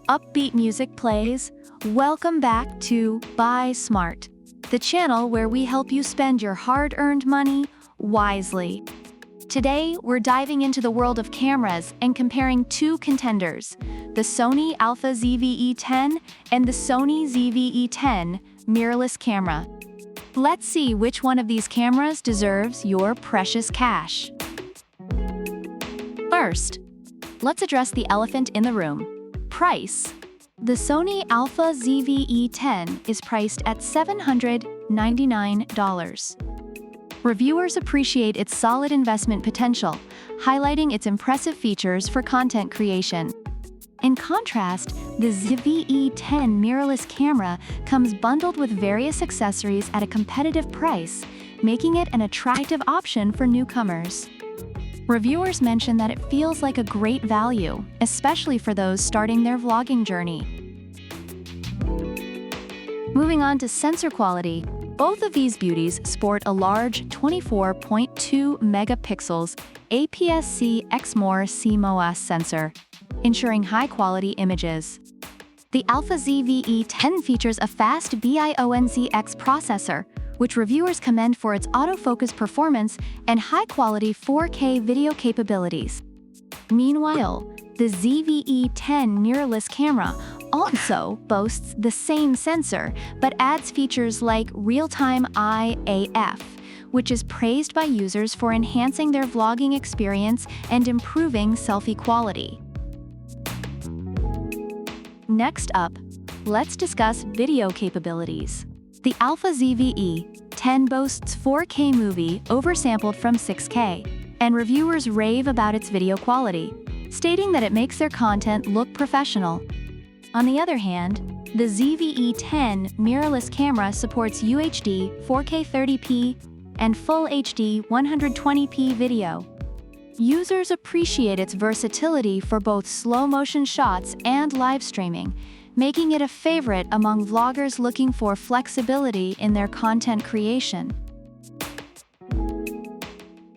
upbeat music plays, welcome back to Buy Smart, the channel where we help you spend your hard-earned money wisely. Today, we're diving into the world of cameras and comparing two contenders, the Sony ZV-E10 and the Sony ZV-E10 mirrorless camera. Let's see which one of these cameras deserves your precious cash. First, let's address the elephant in the room: price. The Sony ZV-E10 is priced at $799. Reviewers appreciate its solid investment potential, highlighting its impressive features for content creation. In contrast, the ZV-E10 mirrorless camera comes bundled with various accessories at a competitive price, making it an attractive option for newcomers. Reviewers mention that it feels like a great value, especially for those starting their vlogging journey. Moving on to sensor quality, both of these beauties sport a large 24.2 megapixels APS-C XMOR sensor, ensuring high-quality images. The ZV-E10 features a fast BIONZX processor, which reviewers commend for its autofocus performance and high-quality 4K video capabilities. Meanwhile, the ZV-E10 mirrorless camera also boasts the same sensor, but adds features like real-time IAF, which is praised by users for enhancing their vlogging experience and improving selfie quality. Next up, let's discuss video capabilities. The ZV-E10 boasts 4K movie oversampled from 6K, and reviewers rave about its video quality, stating that it makes their content look professional. On the other hand, the ZV-E10 mirrorless camera supports UHD 4K 30p and Full HD 120p video. Users appreciate its versatility for both slow-motion shots and live streaming, making it a favorite among vloggers looking for flexibility in their content creation.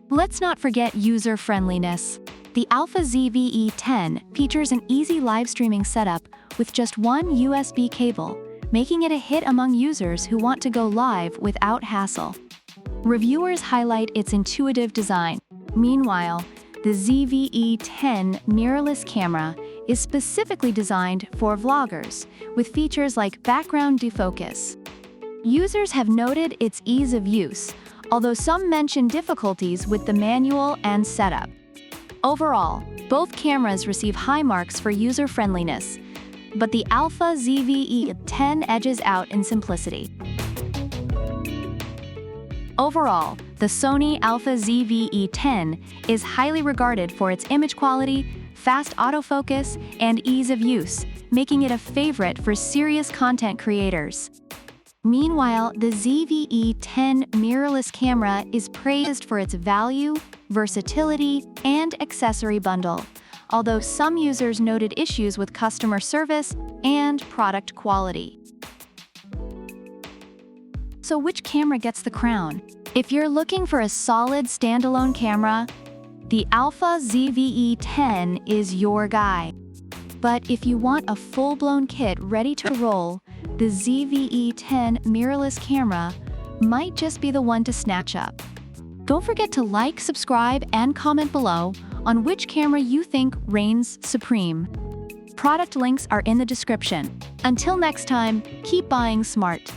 Let's not forget user-friendliness. The ZV-E10 features an easy live streaming setup with just one USB cable, making it a hit among users who want to go live without hassle. Reviewers highlight its intuitive design. Meanwhile, the ZV-E10 mirrorless camera is specifically designed for vloggers, with features like background defocus. Users have noted its ease of use, although some mention difficulties with the manual and setup. Overall, both cameras receive high marks for user-friendliness, but the ZV-E10 edges out in simplicity. Overall, the Sony ZV-E10 is highly regarded for its image quality, fast autofocus, and ease of use, making it a favorite for serious content creators. Meanwhile, the ZV-E10 mirrorless camera is praised for its value, versatility, and accessory bundle, although some users noted issues with customer service and product quality. So which camera gets the crown? If you're looking for a solid standalone camera, the ZV-E10 is your guy. But if you want a full-blown kit ready to roll, the ZV-E10 mirrorless camera might just be the one to snatch up. Don't forget to like, subscribe, and comment below on which camera you think reigns supreme. Product links are in the description. Until next time, keep buying smart.